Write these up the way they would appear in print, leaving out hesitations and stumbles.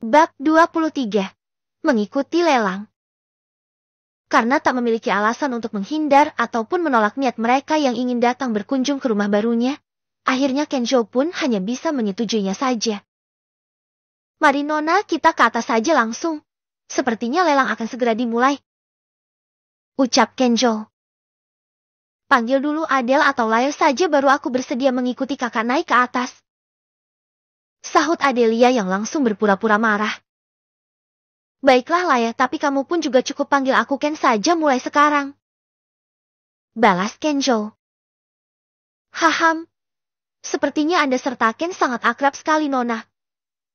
Bab 23. Mengikuti lelang. Karena tak memiliki alasan untuk menghindar ataupun menolak niat mereka yang ingin datang berkunjung ke rumah barunya, akhirnya Kenjo pun hanya bisa menyetujuinya saja. Mari Nona, kita ke atas saja langsung. Sepertinya lelang akan segera dimulai, ucap Kenjo. Panggil dulu Adele atau Lael saja baru aku bersedia mengikuti kakak naik ke atas, sahut Adelia yang langsung berpura-pura marah. Baiklah Lael, tapi kamu pun juga cukup panggil aku Ken saja mulai sekarang, balas Kenjo. Haham, sepertinya Anda serta Ken sangat akrab sekali Nona.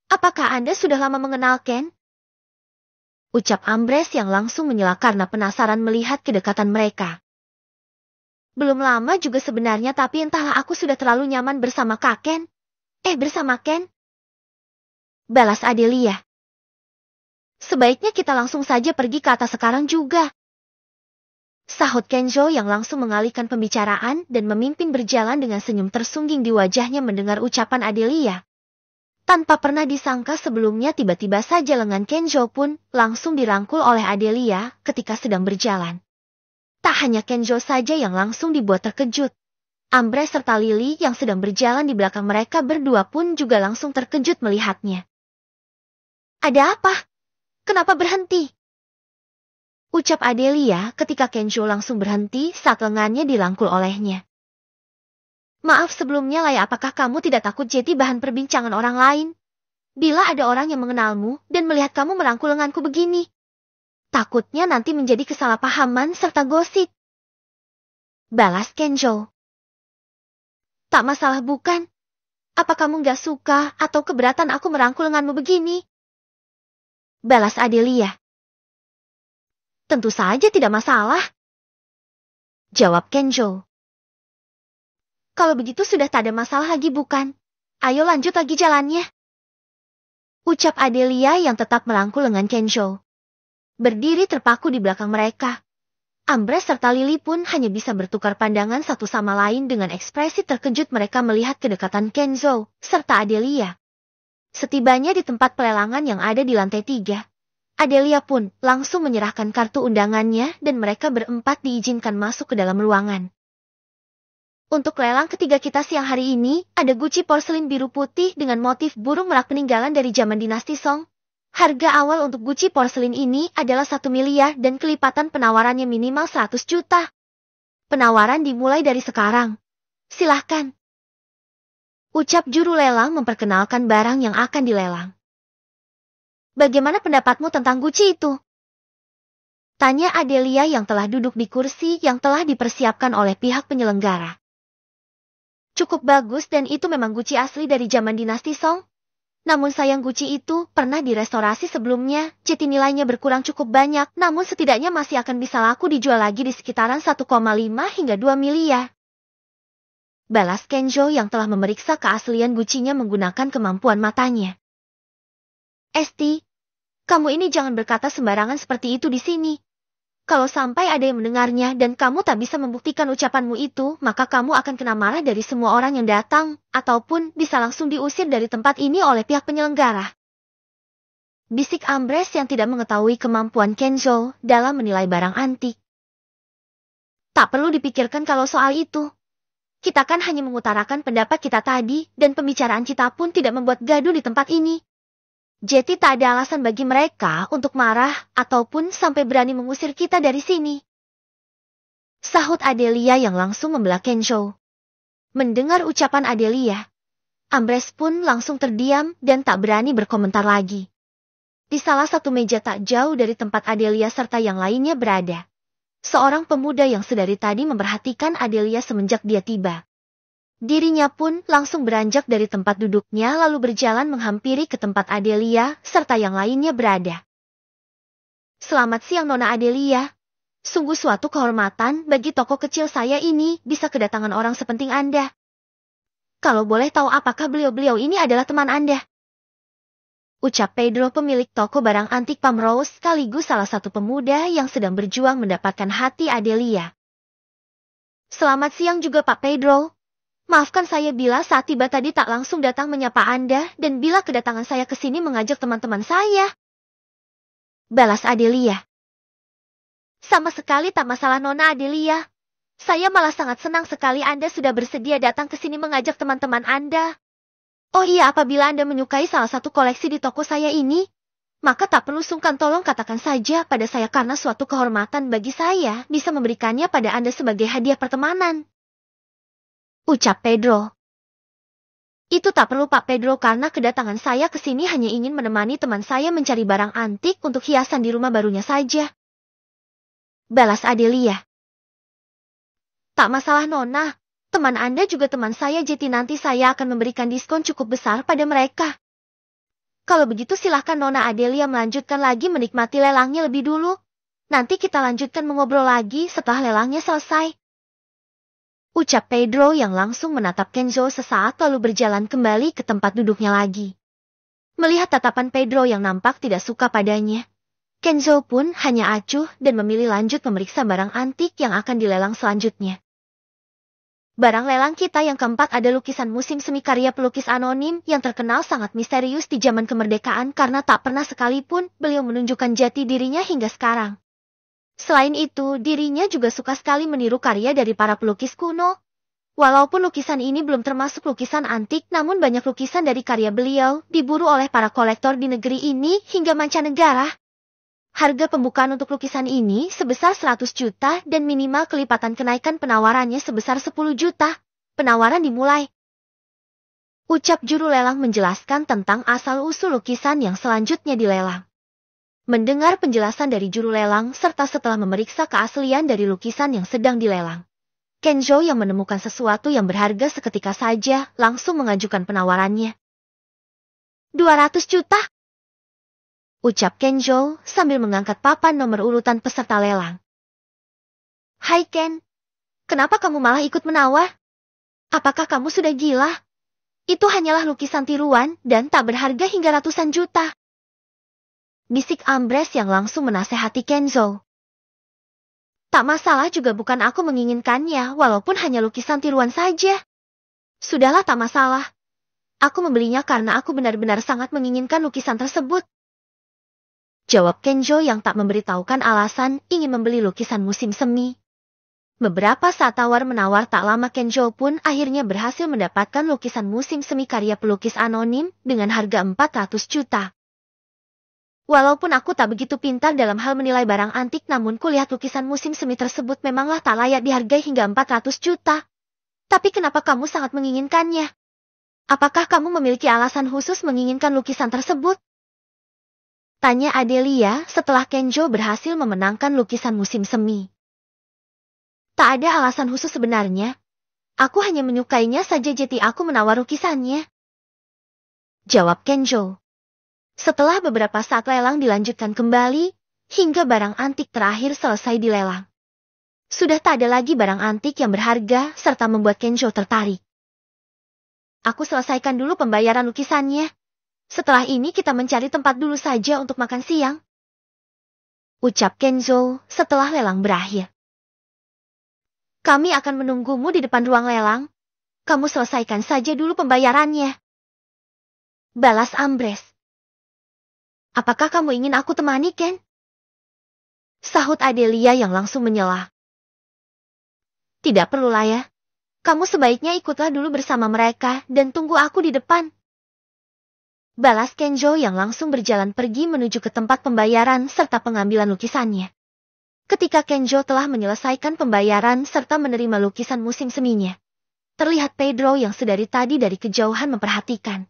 Apakah Anda sudah lama mengenal Ken? Ucap Ambrose yang langsung menyela karena penasaran melihat kedekatan mereka. Belum lama juga sebenarnya, tapi entahlah aku sudah terlalu nyaman bersama Kak Ken. Bersama Ken? Balas Adelia. Sebaiknya kita langsung saja pergi ke atas sekarang juga, sahut Kenjo yang langsung mengalihkan pembicaraan dan memimpin berjalan dengan senyum tersungging di wajahnya mendengar ucapan Adelia. Tanpa pernah disangka sebelumnya, tiba-tiba saja lengan Kenjo pun langsung dirangkul oleh Adelia ketika sedang berjalan. Tak hanya Kenjo saja yang langsung dibuat terkejut. Ambrose serta Lily yang sedang berjalan di belakang mereka berdua pun juga langsung terkejut melihatnya. Ada apa? Kenapa berhenti? Ucap Adelia ketika Kenjo langsung berhenti saat lengannya dirangkul olehnya. Maaf sebelumnya Laya, apakah kamu tidak takut jadi bahan perbincangan orang lain? Bila ada orang yang mengenalmu dan melihat kamu merangkul lenganku begini, takutnya nanti menjadi kesalahpahaman serta gosip, balas Kenjo. Tak masalah bukan? Apa kamu gak suka atau keberatan aku merangkul lenganmu begini? Balas Adelia. Tentu saja tidak masalah, jawab Kenjo. Kalau begitu sudah tak ada masalah lagi bukan? Ayo lanjut lagi jalannya, ucap Adelia yang tetap merangkul lengan Kenjo. Berdiri terpaku di belakang mereka, Ambrose serta Lily pun hanya bisa bertukar pandangan satu sama lain dengan ekspresi terkejut mereka melihat kedekatan Kenzo serta Adelia. Setibanya di tempat pelelangan yang ada di lantai 3, Adelia pun langsung menyerahkan kartu undangannya dan mereka berempat diizinkan masuk ke dalam ruangan. Untuk lelang ketiga kita siang hari ini, ada guci porselin biru putih dengan motif burung merak peninggalan dari zaman dinasti Song. Harga awal untuk guci porselin ini adalah 1 miliar dan kelipatan penawarannya minimal 100 juta. Penawaran dimulai dari sekarang. Silahkan, ucap juru lelang memperkenalkan barang yang akan dilelang. Bagaimana pendapatmu tentang guci itu? Tanya Adelia yang telah duduk di kursi yang telah dipersiapkan oleh pihak penyelenggara. Cukup bagus dan itu memang guci asli dari zaman dinasti Song. Namun sayang guci itu pernah direstorasi sebelumnya, jadi nilainya berkurang cukup banyak, namun setidaknya masih akan bisa laku dijual lagi di sekitaran 1,5 hingga 2 miliar. Balas Kenjo yang telah memeriksa keaslian gucinya menggunakan kemampuan matanya. Esti, kamu ini jangan berkata sembarangan seperti itu di sini. Kalau sampai ada yang mendengarnya dan kamu tak bisa membuktikan ucapanmu itu, maka kamu akan kena marah dari semua orang yang datang, ataupun bisa langsung diusir dari tempat ini oleh pihak penyelenggara. Bisik Ambrose yang tidak mengetahui kemampuan Kenzo dalam menilai barang antik. Tak perlu dipikirkan kalau soal itu. Kita kan hanya mengutarakan pendapat kita tadi, dan pembicaraan kita pun tidak membuat gaduh di tempat ini. Jadi tak ada alasan bagi mereka untuk marah ataupun sampai berani mengusir kita dari sini, sahut Adelia yang langsung membelah Kenjo. Mendengar ucapan Adelia, Ambrose pun langsung terdiam dan tak berani berkomentar lagi. Di salah satu meja tak jauh dari tempat Adelia serta yang lainnya berada, seorang pemuda yang sedari tadi memperhatikan Adelia semenjak dia tiba. Dirinya pun langsung beranjak dari tempat duduknya lalu berjalan menghampiri ke tempat Adelia serta yang lainnya berada. Selamat siang Nona Adelia. Sungguh suatu kehormatan bagi toko kecil saya ini bisa kedatangan orang sepenting Anda. Kalau boleh tahu apakah beliau-beliau ini adalah teman Anda? Ucap Pedro pemilik toko barang antik Pamrose sekaligus salah satu pemuda yang sedang berjuang mendapatkan hati Adelia. Selamat siang juga Pak Pedro. Maafkan saya bila saat tiba tadi tak langsung datang menyapa Anda dan bila kedatangan saya ke sini mengajak teman-teman saya. Balas Adelia. Sama sekali tak masalah Nona Adelia. Saya malah sangat senang sekali Anda sudah bersedia datang ke sini mengajak teman-teman Anda. Oh iya, apabila Anda menyukai salah satu koleksi di toko saya ini, maka tak perlu sungkan, tolong katakan saja pada saya karena suatu kehormatan bagi saya bisa memberikannya pada Anda sebagai hadiah pertemanan. Ucap Pedro. Itu tak perlu Pak Pedro, karena kedatangan saya ke sini hanya ingin menemani teman saya mencari barang antik untuk hiasan di rumah barunya saja. Balas Adelia. Tak masalah Nona, teman Anda juga teman saya, jadi nanti saya akan memberikan diskon cukup besar pada mereka. Kalau begitu silahkan Nona Adelia melanjutkan lagi menikmati lelangnya lebih dulu. Nanti kita lanjutkan mengobrol lagi setelah lelangnya selesai. Ucap Pedro yang langsung menatap Kenzo sesaat lalu berjalan kembali ke tempat duduknya lagi. Melihat tatapan Pedro yang nampak tidak suka padanya, Kenzo pun hanya acuh dan memilih lanjut memeriksa barang antik yang akan dilelang selanjutnya. Barang lelang kita yang keempat ada lukisan musim semi karya pelukis anonim yang terkenal sangat misterius di zaman kemerdekaan karena tak pernah sekalipun beliau menunjukkan jati dirinya hingga sekarang. Selain itu, dirinya juga suka sekali meniru karya dari para pelukis kuno. Walaupun lukisan ini belum termasuk lukisan antik, namun banyak lukisan dari karya beliau diburu oleh para kolektor di negeri ini hingga mancanegara. Harga pembukaan untuk lukisan ini sebesar 100 juta dan minimal kelipatan kenaikan penawarannya sebesar 10 juta. Penawaran dimulai. Ucap juru lelang menjelaskan tentang asal-usul lukisan yang selanjutnya dilelang. Mendengar penjelasan dari juru lelang serta setelah memeriksa keaslian dari lukisan yang sedang dilelang, Kenzo yang menemukan sesuatu yang berharga seketika saja langsung mengajukan penawarannya. 200 juta. Ucap Kenzo sambil mengangkat papan nomor urutan peserta lelang. Hai Ken, kenapa kamu malah ikut menawar? Apakah kamu sudah gila? Itu hanyalah lukisan tiruan dan tak berharga hingga ratusan juta. Bisik Ambres yang langsung menasehati Kenzo. Tak masalah, juga bukan aku menginginkannya walaupun hanya lukisan tiruan saja. Sudahlah, tak masalah. Aku membelinya karena aku benar-benar sangat menginginkan lukisan tersebut. Jawab Kenzo yang tak memberitahukan alasan ingin membeli lukisan musim semi. Beberapa saat tawar-menawar tak lama Kenzo pun akhirnya berhasil mendapatkan lukisan musim semi karya pelukis anonim dengan harga 400 juta. Walaupun aku tak begitu pintar dalam hal menilai barang antik, namun kulihat lukisan musim semi tersebut memanglah tak layak dihargai hingga 400 juta. Tapi kenapa kamu sangat menginginkannya? Apakah kamu memiliki alasan khusus menginginkan lukisan tersebut? Tanya Adelia setelah Kenzo berhasil memenangkan lukisan musim semi. Tak ada alasan khusus sebenarnya. Aku hanya menyukainya saja, jadi aku menawar lukisannya. Jawab Kenzo. Setelah beberapa saat lelang dilanjutkan kembali, hingga barang antik terakhir selesai dilelang. Sudah tak ada lagi barang antik yang berharga serta membuat Kenzo tertarik. Aku selesaikan dulu pembayaran lukisannya. Setelah ini kita mencari tempat dulu saja untuk makan siang. Ucap Kenzo setelah lelang berakhir. Kami akan menunggumu di depan ruang lelang. Kamu selesaikan saja dulu pembayarannya. Balas Ambres. Apakah kamu ingin aku temani, Ken? Sahut Adelia yang langsung menyela. Tidak perlulah ya. Kamu sebaiknya ikutlah dulu bersama mereka dan tunggu aku di depan. Balas Kenzo yang langsung berjalan pergi menuju ke tempat pembayaran serta pengambilan lukisannya. Ketika Kenzo telah menyelesaikan pembayaran serta menerima lukisan musim seminya, terlihat Pedro yang sedari tadi dari kejauhan memperhatikan.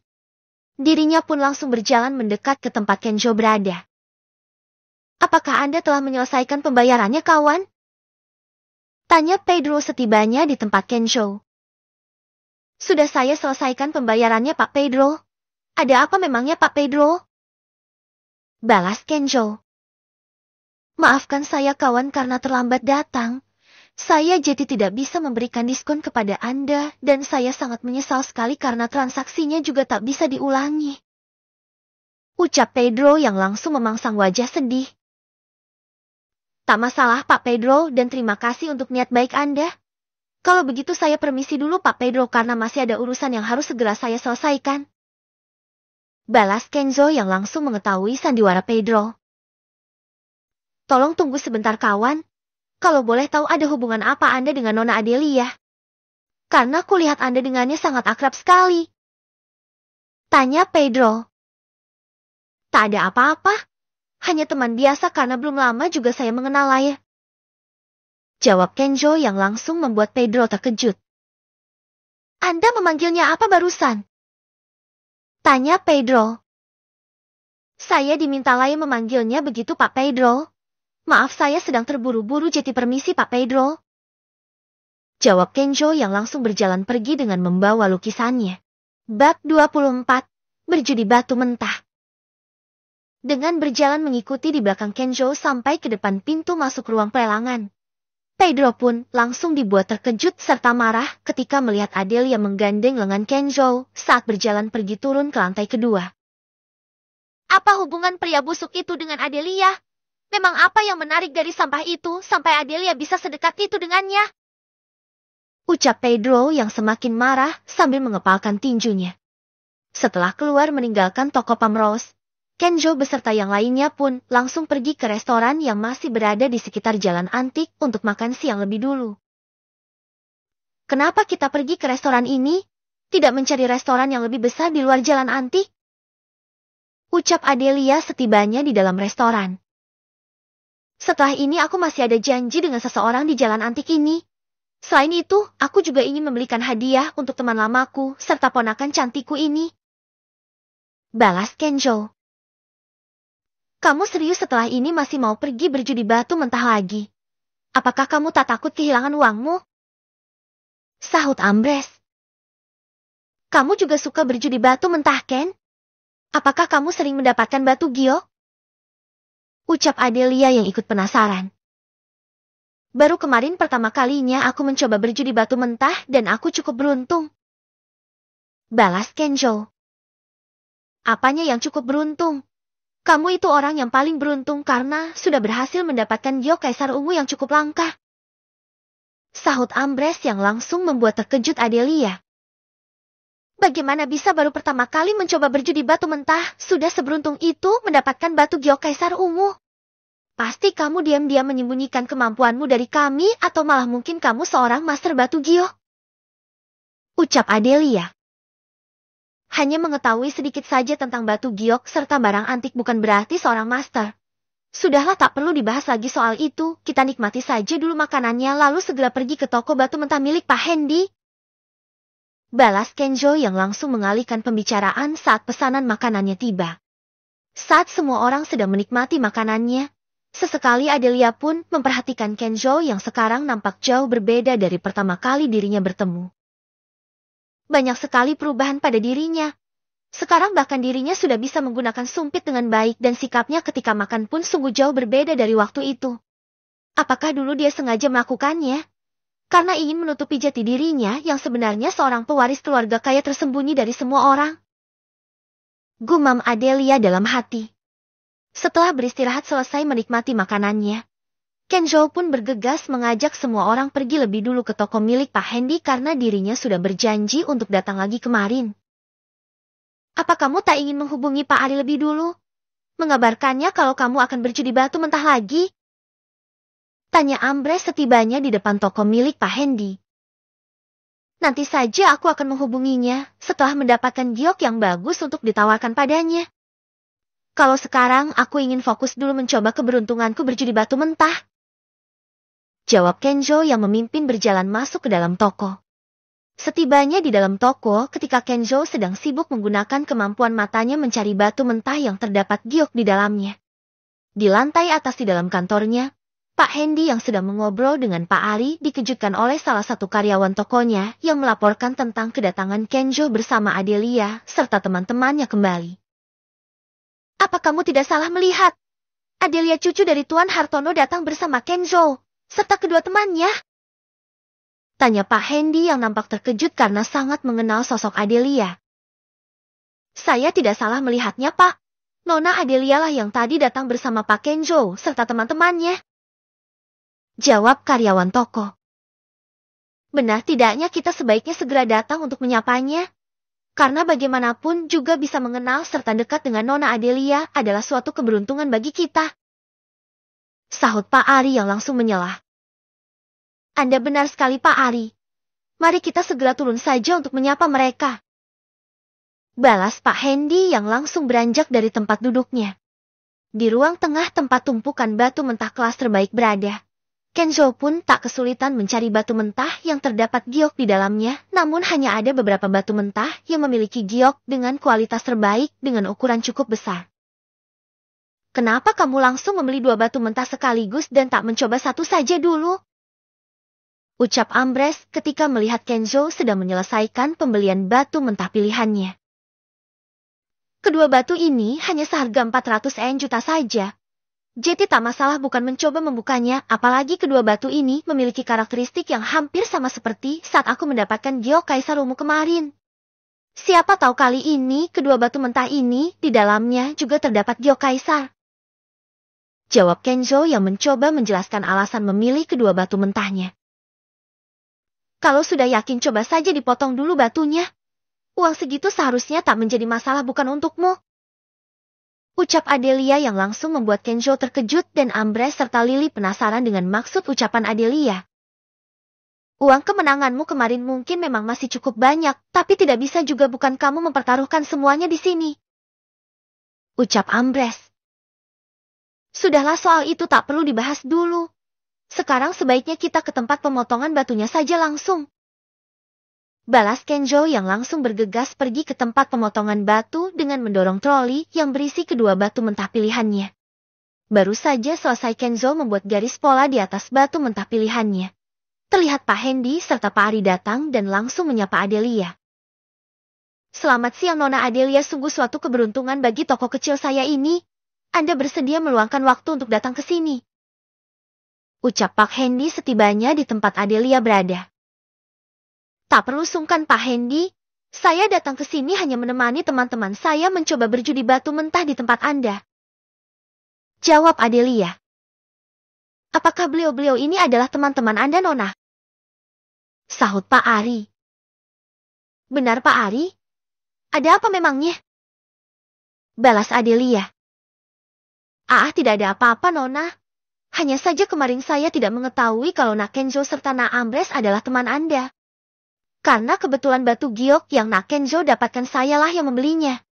Dirinya pun langsung berjalan mendekat ke tempat Kenzo berada. Apakah Anda telah menyelesaikan pembayarannya, kawan? Tanya Pedro setibanya di tempat Kenzo. Sudah saya selesaikan pembayarannya, Pak Pedro. Ada apa memangnya, Pak Pedro? Balas Kenzo. Maafkan saya kawan karena terlambat datang. Saya jadi tidak bisa memberikan diskon kepada Anda dan saya sangat menyesal sekali karena transaksinya juga tak bisa diulangi. Ucap Pedro yang langsung memangsang wajah sedih. Tak masalah Pak Pedro dan terima kasih untuk niat baik Anda. Kalau begitu saya permisi dulu Pak Pedro karena masih ada urusan yang harus segera saya selesaikan. Balas Kenzo yang langsung mengetahui sandiwara Pedro. Tolong tunggu sebentar kawan. Kalau boleh tahu ada hubungan apa Anda dengan Nona Adelia? Karena kulihat Anda dengannya sangat akrab sekali. Tanya Pedro. Tak ada apa-apa. Hanya teman biasa karena belum lama juga saya mengenal Laya. Jawab Kenzo yang langsung membuat Pedro terkejut. Anda memanggilnya apa barusan? Tanya Pedro. Saya diminta Laya memanggilnya begitu Pak Pedro. Maaf saya sedang terburu-buru jadi permisi Pak Pedro. Jawab Kenzo yang langsung berjalan pergi dengan membawa lukisannya. Bab 24. Berjudi batu mentah. Dengan berjalan mengikuti di belakang Kenzo sampai ke depan pintu masuk ruang pelelangan. Pedro pun langsung dibuat terkejut serta marah ketika melihat Adelia menggandeng lengan Kenzo saat berjalan pergi turun ke lantai kedua. Apa hubungan pria busuk itu dengan Adelia? Memang apa yang menarik dari sampah itu sampai Adelia bisa sedekat itu dengannya? Ucap Pedro yang semakin marah sambil mengepalkan tinjunya. Setelah keluar meninggalkan toko Pamrose, Kenzo beserta yang lainnya pun langsung pergi ke restoran yang masih berada di sekitar jalan antik untuk makan siang lebih dulu. Kenapa kita pergi ke restoran ini? Tidak mencari restoran yang lebih besar di luar jalan antik? Ucap Adelia setibanya di dalam restoran. Setelah ini aku masih ada janji dengan seseorang di jalan antik ini. Selain itu, aku juga ingin membelikan hadiah untuk teman lamaku serta ponakan cantikku ini. Balas Kenzo. Kamu serius setelah ini masih mau pergi berjudi batu mentah lagi? Apakah kamu tak takut kehilangan uangmu? Sahut Ambrose. Kamu juga suka berjudi batu mentah, Ken? Apakah kamu sering mendapatkan batu giok? Ucap Adelia yang ikut penasaran. Baru kemarin pertama kalinya aku mencoba berjudi batu mentah dan aku cukup beruntung. Balas Kenzo. Apanya yang cukup beruntung? Kamu itu orang yang paling beruntung karena sudah berhasil mendapatkan giok kaisar ungu yang cukup langka. Sahut Ambrose yang langsung membuat terkejut Adelia. Bagaimana bisa baru pertama kali mencoba berjudi batu mentah sudah seberuntung itu mendapatkan batu giok kaisar ungu? Pasti kamu diam-diam menyembunyikan kemampuanmu dari kami atau malah mungkin kamu seorang master batu giok. Ucap Adelia. Hanya mengetahui sedikit saja tentang batu giok serta barang antik bukan berarti seorang master. Sudahlah tak perlu dibahas lagi soal itu, kita nikmati saja dulu makanannya lalu segera pergi ke toko batu mentah milik Pak Hendy. Balas Kenzo yang langsung mengalihkan pembicaraan saat pesanan makanannya tiba. Saat semua orang sedang menikmati makanannya, sesekali Adelia pun memperhatikan Kenzo yang sekarang nampak jauh berbeda dari pertama kali dirinya bertemu. Banyak sekali perubahan pada dirinya. Sekarang bahkan dirinya sudah bisa menggunakan sumpit dengan baik dan sikapnya ketika makan pun sungguh jauh berbeda dari waktu itu. Apakah dulu dia sengaja melakukannya? Karena ingin menutupi jati dirinya yang sebenarnya seorang pewaris keluarga kaya tersembunyi dari semua orang. Gumam Adelia dalam hati. Setelah beristirahat selesai menikmati makanannya, Kenzo pun bergegas mengajak semua orang pergi lebih dulu ke toko milik Pak Hendy karena dirinya sudah berjanji untuk datang lagi kemarin. Apa kamu tak ingin menghubungi Pak Ari lebih dulu? Mengabarkannya kalau kamu akan berjudi batu mentah lagi? Tanya Ambrose setibanya di depan toko milik Pak Hendy. Nanti saja aku akan menghubunginya setelah mendapatkan giok yang bagus untuk ditawarkan padanya. Kalau sekarang aku ingin fokus dulu mencoba keberuntunganku berjudi batu mentah. Jawab Kenzo yang memimpin berjalan masuk ke dalam toko. Setibanya di dalam toko ketika Kenzo sedang sibuk menggunakan kemampuan matanya mencari batu mentah yang terdapat giok di dalamnya. Di lantai atas di dalam kantornya, Pak Hendy yang sedang mengobrol dengan Pak Ari dikejutkan oleh salah satu karyawan tokonya yang melaporkan tentang kedatangan Kenzo bersama Adelia serta teman-temannya kembali. Apa kamu tidak salah melihat? Adelia cucu dari Tuan Hartono datang bersama Kenzo serta kedua temannya? Tanya Pak Hendy yang nampak terkejut karena sangat mengenal sosok Adelia. Saya tidak salah melihatnya, Pak. Nona Adelia lah yang tadi datang bersama Pak Kenzo serta teman-temannya. Jawab karyawan toko. Benar tidaknya kita sebaiknya segera datang untuk menyapanya? Karena bagaimanapun juga bisa mengenal serta dekat dengan Nona Adelia adalah suatu keberuntungan bagi kita. Sahut Pak Ari yang langsung menyelah. Anda benar sekali Pak Ari. Mari kita segera turun saja untuk menyapa mereka. Balas Pak Hendy yang langsung beranjak dari tempat duduknya. Di ruang tengah tempat tumpukan batu mentah kelas terbaik berada. Kenzo pun tak kesulitan mencari batu mentah yang terdapat giok di dalamnya, namun hanya ada beberapa batu mentah yang memiliki giok dengan kualitas terbaik dengan ukuran cukup besar. Kenapa kamu langsung membeli 2 batu mentah sekaligus dan tak mencoba satu saja dulu? Ucap Ambrose ketika melihat Kenzo sedang menyelesaikan pembelian batu mentah pilihannya. Kedua batu ini hanya seharga 400 juta saja. Jadi tak masalah bukan mencoba membukanya, apalagi kedua batu ini memiliki karakteristik yang hampir sama seperti saat aku mendapatkan giok kaisar ungu kemarin. Siapa tahu kali ini kedua batu mentah ini di dalamnya juga terdapat giok kaisar. Jawab Kenzo yang mencoba menjelaskan alasan memilih kedua batu mentahnya. Kalau sudah yakin coba saja dipotong dulu batunya. Uang segitu seharusnya tak menjadi masalah bukan untukmu. Ucap Adelia yang langsung membuat Kenzo terkejut dan Ambrose serta Lily penasaran dengan maksud ucapan Adelia. Uang kemenanganmu kemarin mungkin memang masih cukup banyak, tapi tidak bisa juga bukan kamu mempertaruhkan semuanya di sini. Ucap Ambrose. Sudahlah soal itu tak perlu dibahas dulu. Sekarang sebaiknya kita ke tempat pemotongan batunya saja langsung. Balas Kenzo yang langsung bergegas pergi ke tempat pemotongan batu dengan mendorong troli yang berisi kedua batu mentah pilihannya. Baru saja selesai Kenzo membuat garis pola di atas batu mentah pilihannya. Terlihat Pak Hendy serta Pak Ari datang dan langsung menyapa Adelia. Selamat siang Nona Adelia, sungguh suatu keberuntungan bagi toko kecil saya ini. Anda bersedia meluangkan waktu untuk datang ke sini. Ucap Pak Hendy setibanya di tempat Adelia berada. Tak perlu sungkan Pak Hendy, saya datang ke sini hanya menemani teman-teman saya mencoba berjudi batu mentah di tempat Anda. Jawab Adelia. Apakah beliau-beliau ini adalah teman-teman Anda Nona? Sahut Pak Ari. Benar Pak Ari? Ada apa memangnya? Balas Adelia. Tidak ada apa-apa Nona. Hanya saja kemarin saya tidak mengetahui kalau Nak Kenzo serta Nak Ambrose adalah teman Anda. Karena kebetulan batu giok yang Nak Kenzo dapatkan sayalah yang membelinya.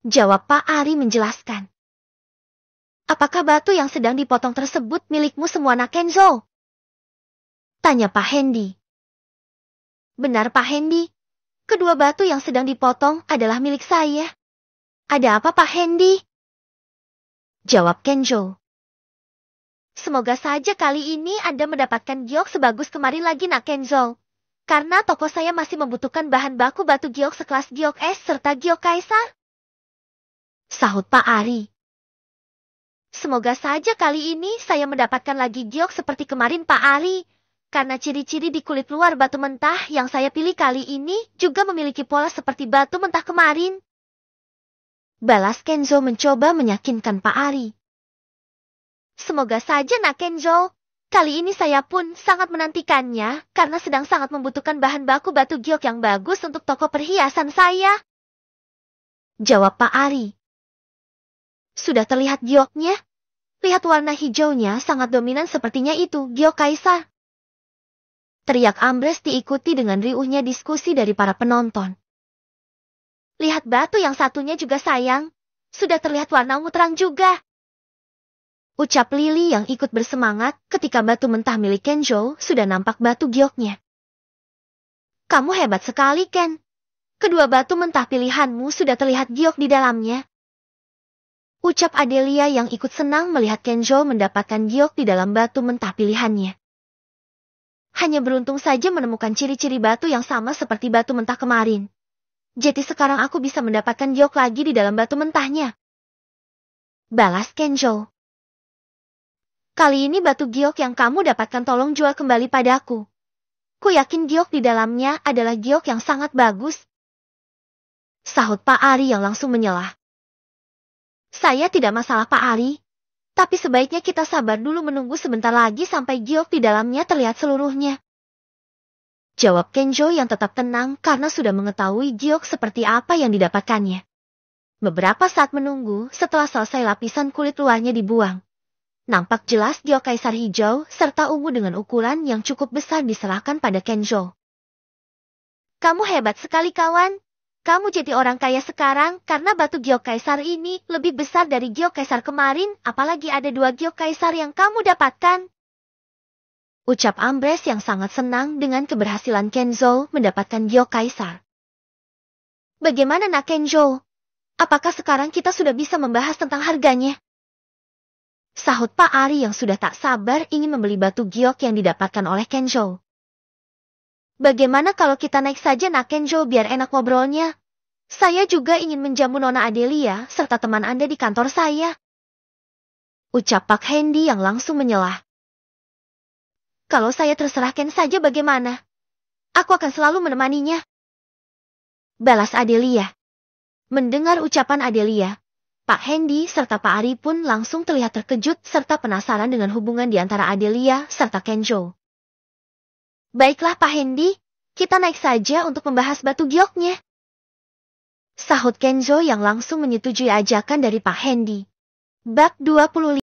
Jawab Pak Ari menjelaskan. Apakah batu yang sedang dipotong tersebut milikmu semua Nak Kenzo? Tanya Pak Hendy. Benar Pak Hendy. Kedua batu yang sedang dipotong adalah milik saya. Ada apa Pak Hendy? Jawab Kenzo. Semoga saja kali ini Anda mendapatkan giok sebagus kemarin lagi Nak Kenzo. Karena toko saya masih membutuhkan bahan baku batu giok sekelas giok es serta giok kaisar. Sahut Pak Ari. Semoga saja kali ini saya mendapatkan lagi giok seperti kemarin Pak Ari. Karena ciri-ciri di kulit luar batu mentah yang saya pilih kali ini juga memiliki pola seperti batu mentah kemarin. Balas Kenzo mencoba meyakinkan Pak Ari. Semoga saja Nak Kenzo. Kali ini saya pun sangat menantikannya karena sedang sangat membutuhkan bahan baku batu giok yang bagus untuk toko perhiasan saya. Jawab Pak Ari. Sudah terlihat gioknya? Lihat warna hijaunya sangat dominan sepertinya itu giok kaisar. Teriak Ambrose diikuti dengan riuhnya diskusi dari para penonton. Lihat batu yang satunya juga sayang. Sudah terlihat warna ungu terang juga. Ucap Lily yang ikut bersemangat ketika batu mentah milik Kenzo sudah nampak batu gioknya. Kamu hebat sekali Ken. Kedua batu mentah pilihanmu sudah terlihat giok di dalamnya. Ucap Adelia yang ikut senang melihat Kenzo mendapatkan giok di dalam batu mentah pilihannya. Hanya beruntung saja menemukan ciri-ciri batu yang sama seperti batu mentah kemarin. Jadi sekarang aku bisa mendapatkan giok lagi di dalam batu mentahnya. Balas Kenzo. Kali ini batu giok yang kamu dapatkan tolong jual kembali padaku. Ku yakin giok di dalamnya adalah giok yang sangat bagus. Sahut Pak Ari yang langsung menyelah. Saya tidak masalah Pak Ari. Tapi sebaiknya kita sabar dulu menunggu sebentar lagi sampai giok di dalamnya terlihat seluruhnya. Jawab Kenjo yang tetap tenang karena sudah mengetahui giok seperti apa yang didapatkannya. Beberapa saat menunggu setelah selesai lapisan kulit luarnya dibuang. Nampak jelas giok kaisar hijau serta ungu dengan ukuran yang cukup besar diserahkan pada Kenjo. Kamu hebat sekali kawan. Kamu jadi orang kaya sekarang karena batu giok kaisar ini lebih besar dari giok kaisar kemarin, apalagi ada 2 giok kaisar yang kamu dapatkan. Ucap Ambres yang sangat senang dengan keberhasilan Kenzo mendapatkan giok kaisar. Bagaimana nak Kenzo? Apakah sekarang kita sudah bisa membahas tentang harganya? Sahut Pak Ari yang sudah tak sabar ingin membeli batu giok yang didapatkan oleh Kenzo. Bagaimana kalau kita naik saja nak Kenzo biar enak ngobrolnya? Saya juga ingin menjamu Nona Adelia serta teman Anda di kantor saya. Ucap Pak Hendy yang langsung menyelah. Kalau saya terserah Ken saja bagaimana? Aku akan selalu menemaninya. Balas Adelia. Mendengar ucapan Adelia, Pak Hendy serta Pak Ari pun langsung terlihat terkejut serta penasaran dengan hubungan di antara Adelia serta Kenzo. Baiklah Pak Hendy, kita naik saja untuk membahas batu gioknya. Sahut Kenzo yang langsung menyetujui ajakan dari Pak Hendy. Bab 25